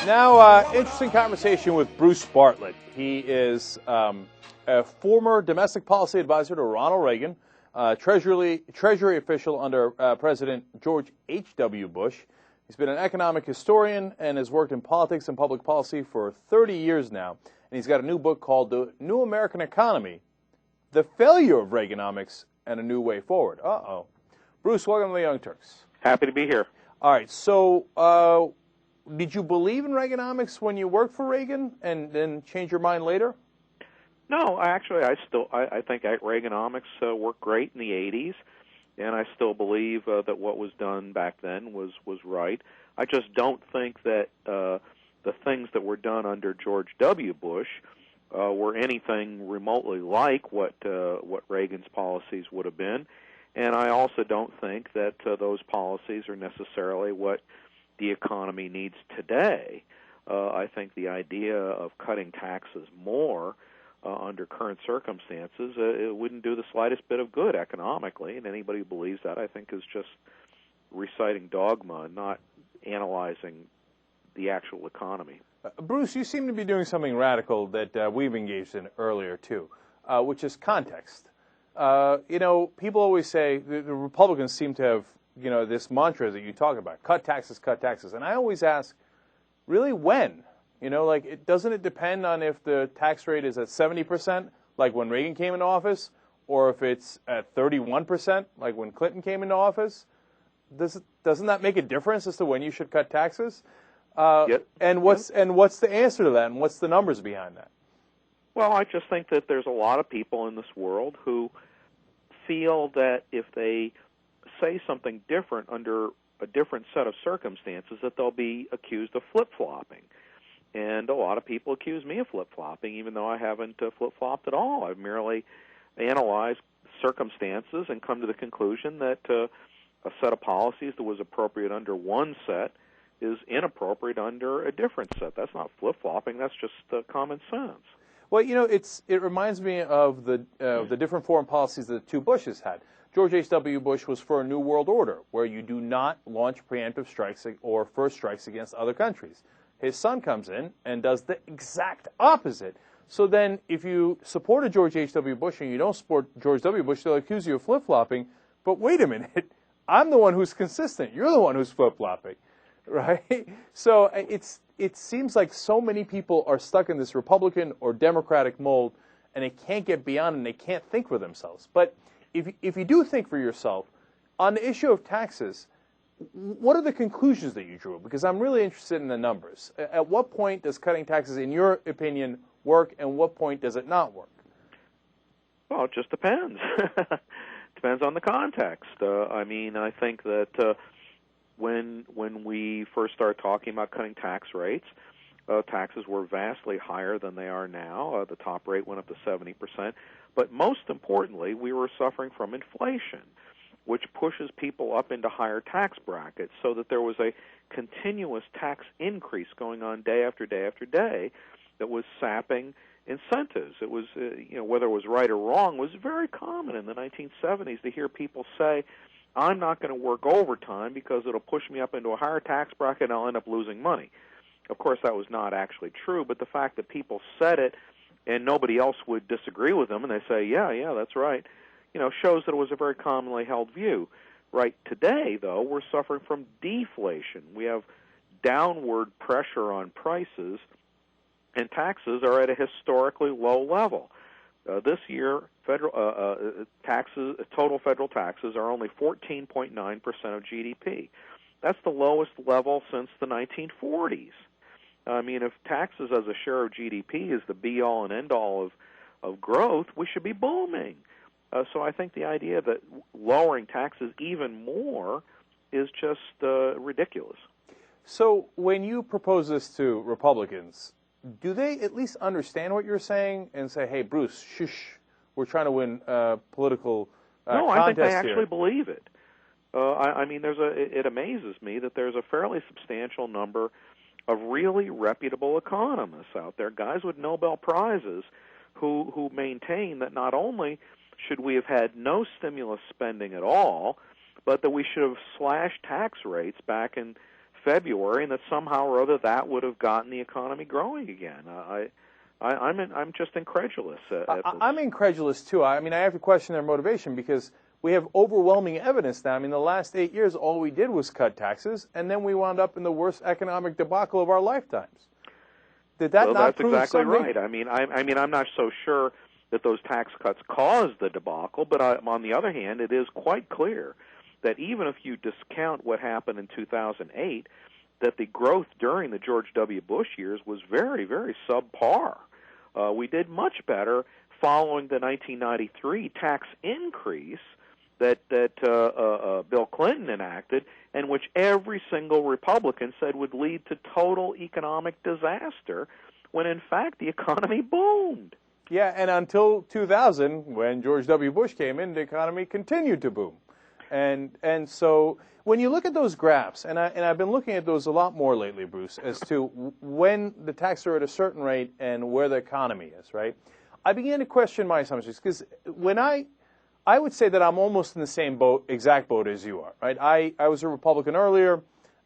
Now, interesting conversation with Bruce Bartlett. He is a former domestic policy advisor to Ronald Reagan, Treasury official under President George H.W. Bush. He's been an economic historian and has worked in politics and public policy for 30 years now. And he's got a new book called The New American Economy, The Failure of Reaganomics and a New Way Forward. Uh-oh. Bruce, welcome to the Young Turks. Happy to be here. All right, so did you believe in Reaganomics when you worked for Reagan and then change your mind later? No, I think Reaganomics worked great in the 80s, and I still believe that what was done back then was right. I just don't think that the things that were done under George W. Bush were anything remotely like what Reagan's policies would have been, and I also don't think that those policies are necessarily what the economy needs today. I think the idea of cutting taxes more under current circumstances, it wouldn't do the slightest bit of good economically, and anybody who believes that, I think, is just reciting dogma and not analyzing the actual economy. Bruce, you seem to be doing something radical that we've engaged in earlier, too, which is context. People always say, the Republicans seem to have, this mantra that you talk about, cut taxes, and I always ask, really when? Doesn't it depend on if the tax rate is at 70%, like when Reagan came into office, or if it's at 31%, like when Clinton came into office? Doesn't that make a difference as to when you should cut taxes? Yep. And what's the answer to that, and what's the numbers behind that? Well, I just think that there's a lot of people in this world who feel that if they say something different under a different set of circumstances, that they'll be accused of flip-flopping. And a lot of people accuse me of flip-flopping, even though I haven't flip-flopped at all. I've merely analyzed circumstances and come to the conclusion that a set of policies that was appropriate under one set is inappropriate under a different set. That's not flip-flopping. That's just common sense. Well, it reminds me of the different foreign policies that the two Bushes had. George H.W. Bush was for a new world order, where you do not launch preemptive strikes or first strikes against other countries. His son comes in and does the exact opposite. So then if you supported George H.W. Bush and you don't support George W. Bush, they'll accuse you of flip-flopping. But wait a minute, I'm the one who's consistent. You're the one who's flip-flopping, right? So it seems like so many people are stuck in this Republican or Democratic mold, and they can't get beyond it, and they can't think for themselves. But if you do think for yourself, on the issue of taxes, what are the conclusions that you drew? Because I'm really interested in the numbers. At what point does cutting taxes, in your opinion, work, and what point does it not work? Well, it just depends. Depends on the context. I think that when we first started talking about cutting tax rates, taxes were vastly higher than they are now. The top rate went up to 70%. But most importantly, we were suffering from inflation, which pushes people up into higher tax brackets, so that there was a continuous tax increase going on day after day after day that was sapping incentives. It was, whether it was right or wrong, was very common in the 1970s to hear people say, I'm not going to work overtime because it'll push me up into a higher tax bracket and I'll end up losing money. Of course, that was not actually true, but the fact that people said it and nobody else would disagree with them, and they say, yeah, that's right, shows that it was a very commonly held view. Right today, though, we're suffering from deflation. We have downward pressure on prices, and taxes are at a historically low level. This year, total federal taxes are only 14.9% of GDP. That's the lowest level since the 1940s. If taxes as a share of GDP is the be-all and end-all of growth, we should be booming. So I think the idea that lowering taxes even more is just ridiculous. So when you propose this to Republicans, do they at least understand what you're saying and say, hey, Bruce, shush, we're trying to win political contest here? No, I think they actually believe it. It amazes me that there's a fairly substantial number of really reputable economists out there, guys with Nobel Prizes, who maintain that not only should we have had no stimulus spending at all, but that we should have slashed tax rates back in February, and that somehow or other that would have gotten the economy growing again. I'm just incredulous. I'm incredulous too. I mean, I have to question their motivation because we have overwhelming evidence now. I mean, the last 8 years, all we did was cut taxes, and then we wound up in the worst economic debacle of our lifetimes. Did that not prove exactly something? Right. I mean, I'm not so sure that those tax cuts caused the debacle, but on the other hand, it is quite clear that even if you discount what happened in 2008, that the growth during the George W. Bush years was very, very subpar. We did much better following the 1993 tax increase that Bill Clinton enacted, and which every single Republican said would lead to total economic disaster, when in fact the economy boomed. Yeah, and until 2000, when George W. Bush came in, the economy continued to boom. And so when you look at those graphs, and I've been looking at those a lot more lately, Bruce, as to when the taxes are at a certain rate and where the economy is, right? I began to question my assumptions because when I would say that I'm almost in the same exact boat as you are, right? I was a Republican earlier,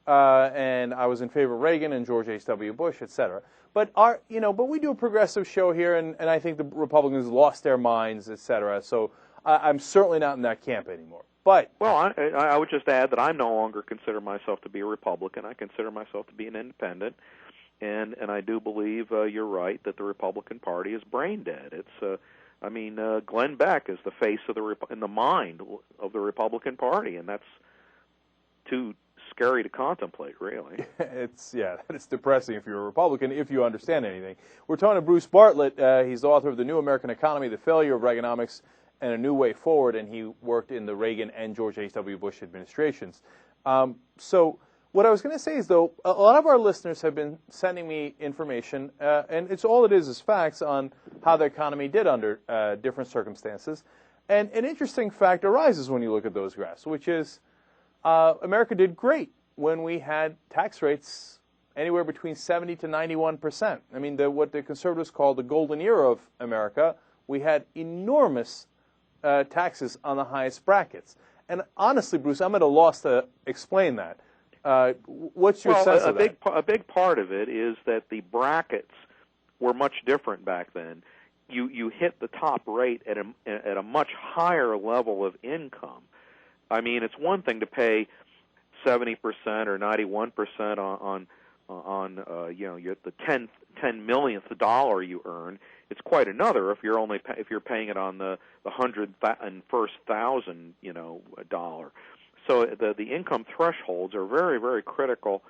and I was in favor of Reagan and George H.W. Bush, et cetera. But but we do a progressive show here, and I think the Republicans lost their minds, et cetera. So I'm certainly not in that camp anymore. But well, I would just add that I no longer consider myself to be a Republican. I consider myself to be an independent, and I do believe you're right that the Republican Party is brain dead. It's Glenn Beck is the face of in the mind of the Republican Party, and that's too scary to contemplate, really. It's depressing if you're a Republican, if you understand anything. We're talking to Bruce Bartlett. He's the author of The New American Economy, The Failure of Reaganomics, and A New Way Forward, and he worked in the Reagan and George H.W. Bush administrations. So what I was going to say is, though, a lot of our listeners have been sending me information, and all it is facts on how the economy did under different circumstances. And an interesting fact arises when you look at those graphs, which is America did great when we had tax rates anywhere between 70 to 91%. I mean, what the conservatives call the golden era of America, we had enormous taxes on the highest brackets. And honestly, Bruce, I'm at a loss to explain that. What's your sense of that? A big part of it is that the brackets were much different back then. You hit the top rate at a much higher level of income. I mean, it's one thing to pay 70% or 91% on the 10 millionth dollar you earn. It's quite another if you're paying it on the 101st dollar. So the income thresholds are very, very critical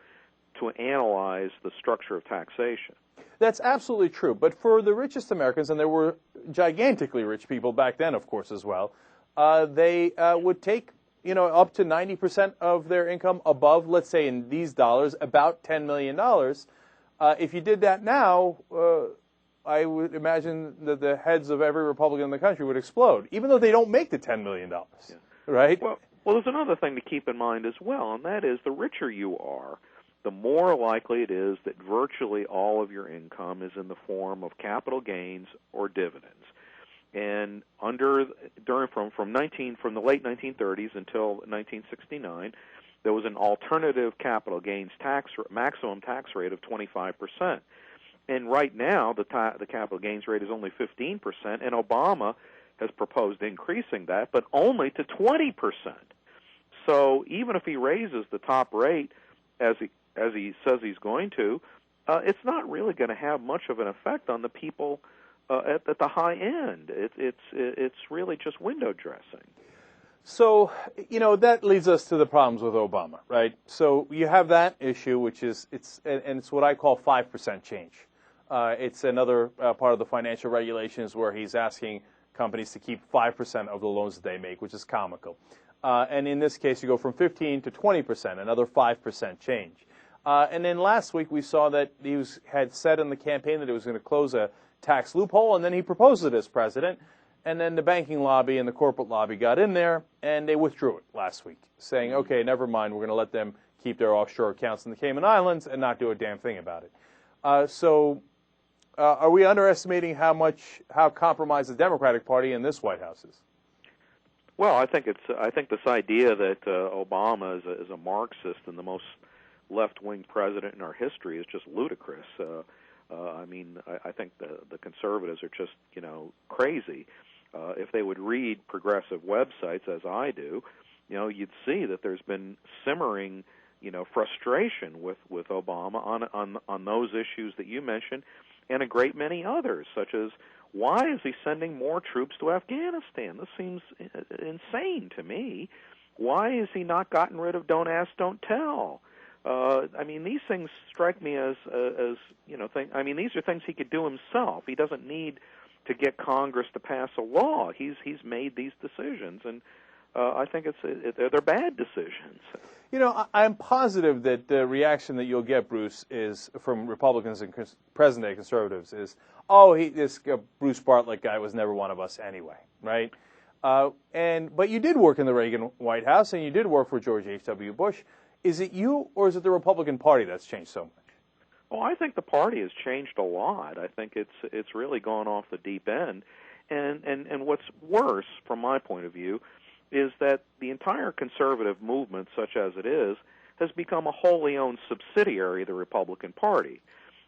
to analyze the structure of taxation. That's absolutely true. But for the richest Americans, and there were gigantically rich people back then, of course, as well, they would take up to 90% of their income above, let's say in these dollars, about $10 million. If you did that now, I would imagine that the heads of every Republican in the country would explode, even though they don't make the $10 million, right? Well, there's another thing to keep in mind as well, and that is the richer you are, the more likely it is that virtually all of your income is in the form of capital gains or dividends. And from the late 1930s until 1969, there was an alternative capital gains maximum tax rate of 25%. And right now, the capital gains rate is only 15%, and Obama has proposed increasing that, but only to 20%. So even if he raises the top rate, as he says he's going to, it's not really going to have much of an effect on the people at the high end. It's really just window dressing. So, that leads us to the problems with Obama, right? So you have that issue, which is it's what I call 5% change. It's another part of the financial regulations where he's asking companies to keep 5% of the loans that they make, which is comical. And in this case, you go from 15 to 20%, another 5% change. And then last week we saw that he had said in the campaign that he was going to close a tax loophole, and then he proposed it as president. And then the banking lobby and the corporate lobby got in there, and they withdrew it last week, saying, okay, never mind, we're going to let them keep their offshore accounts in the Cayman Islands and not do a damn thing about it. So are we underestimating how compromised the Democratic Party in this White House is? Well, I think this idea that Obama is a Marxist in the most left-wing president in our history is just ludicrous. I mean, I think the conservatives are just, crazy. If they would read progressive websites, as I do, you'd see that there's been simmering, frustration with Obama on those issues that you mentioned, and a great many others, such as why is he sending more troops to Afghanistan? This seems insane to me. Why has he not gotten rid of Don't Ask, Don't Tell? I mean, these things strike me as these are things he could do himself. He doesn't need to get Congress to pass a law. He's made these decisions, and I think they're bad decisions. I'm positive that the reaction that you'll get, Bruce, is from Republicans and present-day conservatives is, this Bruce Bartlett guy was never one of us anyway, right? But you did work in the Reagan White House, and you did work for George H.W. Bush. Is it you, or is it the Republican Party that's changed so much? Well, I think the party has changed a lot. I think it's really gone off the deep end. And what's worse, from my point of view, is that the entire conservative movement, such as it is, has become a wholly owned subsidiary of the Republican Party.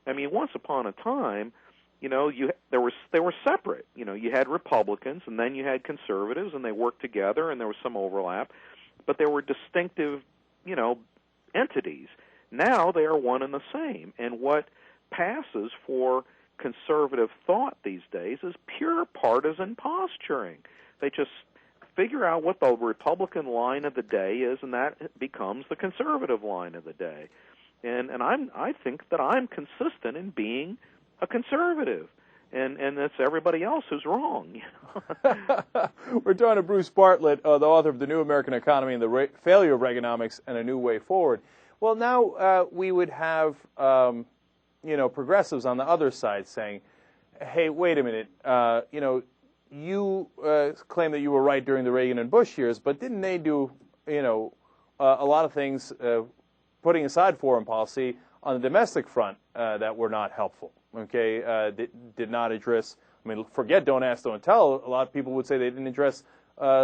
I mean, once upon a time, they were separate. You had Republicans, and then you had conservatives, and they worked together, and there was some overlap, but there were distinctive, entities. Now they are one and the same, and what passes for conservative thought these days is pure partisan posturing. They just figure out what the Republican line of the day is, and that becomes the conservative line of the day. And I think that I'm consistent in being a conservative, and that's everybody else who's wrong. We're talking to Bruce Bartlett, the author of The New American Economy and the Failure of Reaganomics and a New Way Forward. Well, now we would have progressives on the other side saying, hey, wait a minute, you claim that you were right during the Reagan and Bush years, but didn't they do, a lot of things, putting aside foreign policy, on the domestic front that were not helpful? Okay, did not address. I mean, forget Don't Ask, Don't Tell. A lot of people would say they didn't address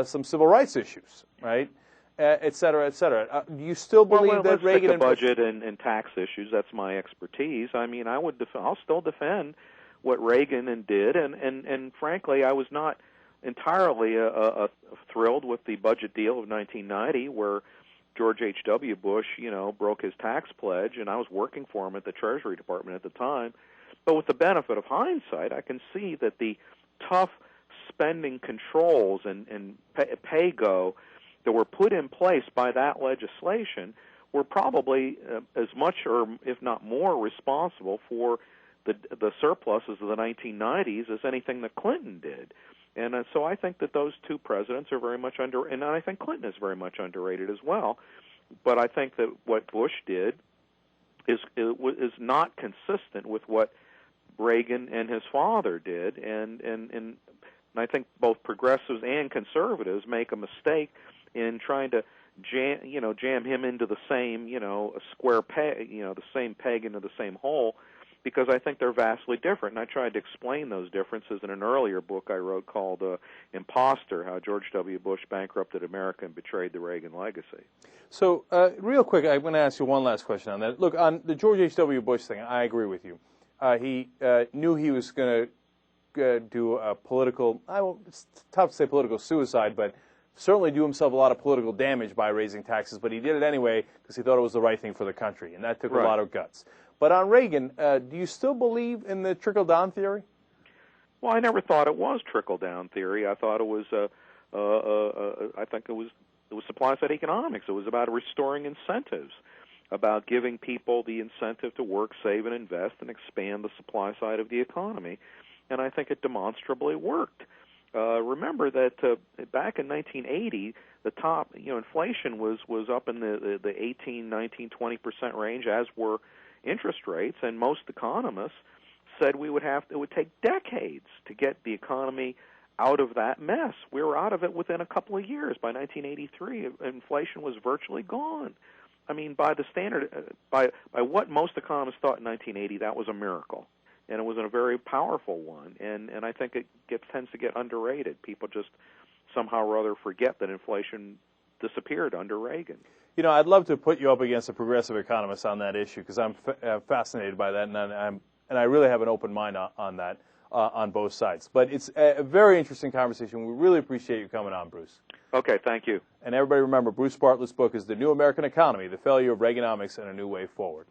some civil rights issues, right? Et cetera, et cetera. Do you still believe that Reagan and budget and tax issues? That's my expertise. I mean, I'll still defend what Reagan did, and frankly, I was not entirely thrilled with the budget deal of 1990, where George H.W. Bush, broke his tax pledge, and I was working for him at the Treasury Department at the time. But with the benefit of hindsight, I can see that the tough spending controls and pay-go that were put in place by that legislation were probably as much, or if not more, responsible for the surpluses of the 1990s as anything that Clinton did. And so I think that those two presidents are very much and I think Clinton is very much underrated as well. But I think that what Bush did is not consistent with what Reagan and his father did, and I think both progressives and conservatives make a mistake in trying to jam him into the same square peg, the same peg into the same hole, because I think they're vastly different. And I tried to explain those differences in an earlier book I wrote called Imposter, How George W. Bush Bankrupted America and Betrayed the Reagan Legacy. So real quick, I'm going to ask you one last question on that. Look, on the George H.W. Bush thing, I agree with you. He knew he was going to do a political, it's tough to say political suicide, but certainly do himself a lot of political damage by raising taxes, but he did it anyway because he thought it was the right thing for the country, and that took a lot of guts. But on Reagan, do you still believe in the trickle-down theory? Well, I never thought it was trickle-down theory. I thought it was, I think it was supply-side economics. It was about restoring incentives, about giving people the incentive to work, save, and invest, and expand the supply side of the economy. And I think it demonstrably worked. Remember that back in 1980, the top, inflation was up in the 18, 19, 20% range, as were interest rates, and most economists said it would take decades to get the economy out of that mess. We were out of it within a couple of years. By 1983, inflation was virtually gone. I mean, by the standard, by what most economists thought in 1980, that was a miracle, and it was a very powerful one. And I think it tends to get underrated. People just somehow or other forget that inflation disappeared under Reagan. You know, I'd love to put you up against a progressive economist on that issue because I'm fascinated by that, and I really have an open mind on that on both sides. But it's a very interesting conversation. We really appreciate you coming on, Bruce. Okay, thank you. And everybody remember, Bruce Bartlett's book is The New American Economy, The Failure of Reaganomics and a New Way Forward.